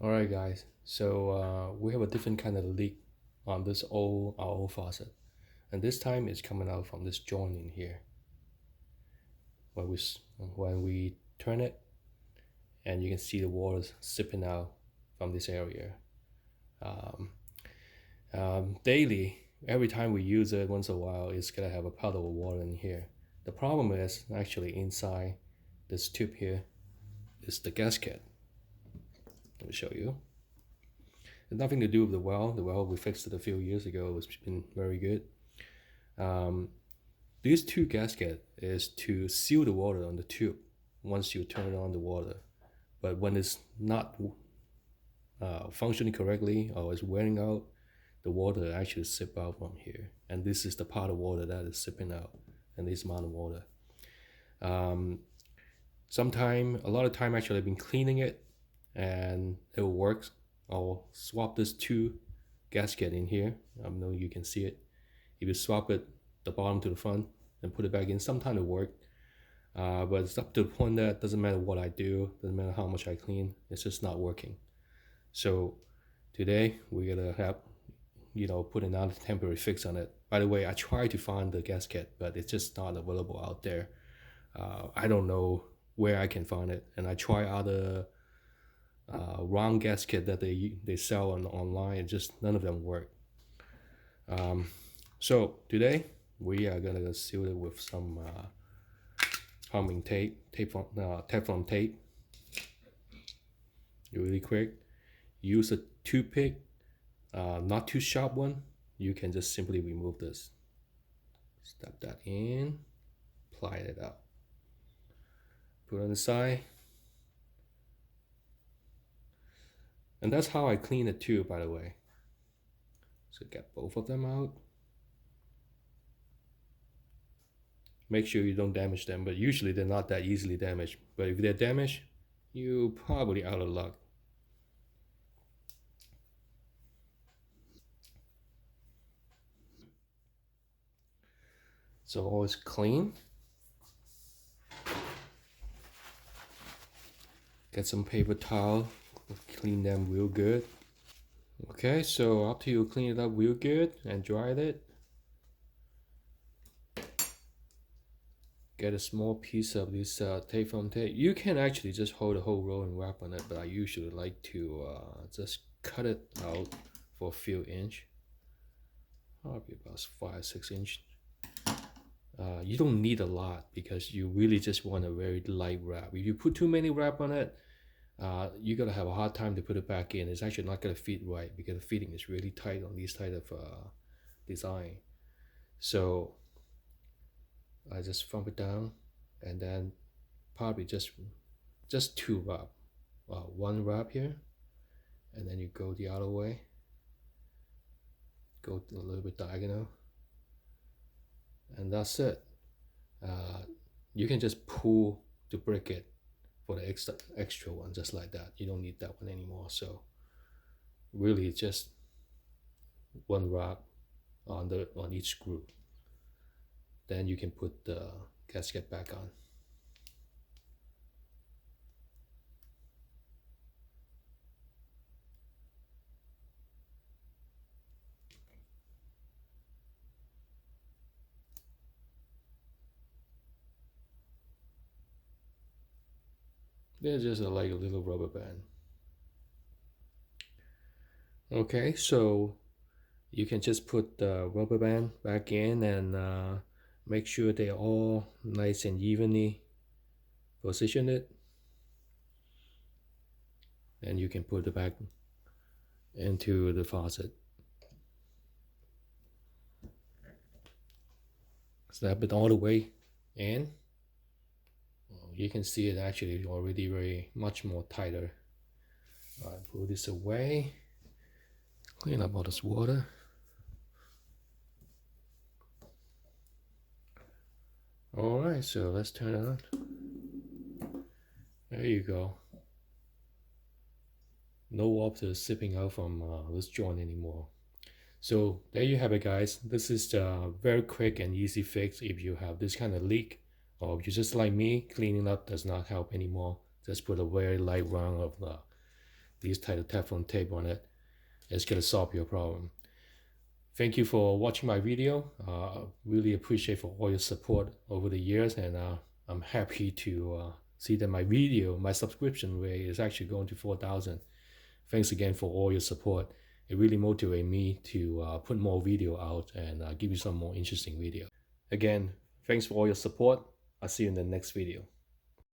Alright guys, so we have a different kind of leak on this our old faucet, and this time it's coming out from this joint in here. When we turn it, and you can see the water sipping out from this area. Daily, every time we use it, once in a while, it's gonna have a puddle of water in here. The problem is actually inside this tube here is the gasket. Let me show you. It's nothing to do with the well. The well we fixed it a few years ago. It's been very good. These two gaskets is to seal the water on the tube once you turn on the water. But when it's not functioning correctly or is wearing out, the water actually sip out from here. And this is the part of water that is sipping out, and this amount of water. A lot of time actually I've been cleaning it and it works. I'll swap this two gasket in here. I know you can see it. If you swap it the bottom to the front and put it back in, sometimes it works. But it's up to the point that it doesn't matter what I do, doesn't matter how much I clean, it's just not working. So today we're gonna have, put another temporary fix on it. By the way, I tried to find the gasket, but it's just not available out there. I don't know where I can find it, and I try other round gasket that they sell online, and just none of them work. So today we are gonna seal it with some humming Teflon tape. Really quick. Use a toothpick, not too sharp one. You can just simply remove this. Step that in, apply it out. Put it on the side. And that's how I clean it too, by the way. So get both of them out. Make sure you don't damage them, but usually they're not that easily damaged. But if they're damaged, you're probably out of luck. So all is clean. Get some paper towel, clean them real good. Okay, so after you clean it up real good and dried it, get a small piece of this Teflon tape. You can actually just hold a whole roll and wrap on it, but I usually like to just cut it out for a few inch, probably about 5-6 inch. You don't need a lot because you really just want a very light wrap. If you put too many wrap on it, you're gonna have a hard time to put it back in. It's actually not gonna fit right because the fitting is really tight on this type of design. So I just thump it down, and then probably just two wrap, one wrap here, and then you go the other way, go a little bit diagonal, and that's it. You can just pull the briquette for the extra one, just like that. You don't need that one anymore. So really just one wrap on each screw. Then you can put the gasket back on. They're just like a little rubber band. Okay, so you can just put the rubber band back in and make sure they're all nice and evenly positioned. And you can put it back into the faucet. Snap it all the way in. You can see it actually already very much more tighter. Alright, put this away. Clean up all this water. Alright, so let's turn it on. There you go. No water sipping out from this joint anymore. So there you have it, guys. This is a very quick and easy fix if you have this kind of leak, or if you're just like me, cleaning up does not help anymore. Just put a very light round of these type of Teflon tape on it. It's gonna solve your problem. Thank you for watching my video. Really appreciate for all your support over the years, and I'm happy to see that my subscription rate is actually going to 4,000. Thanks again for all your support. It really motivates me to put more video out and give you some more interesting video. Again, thanks for all your support. I'll see you in the next video.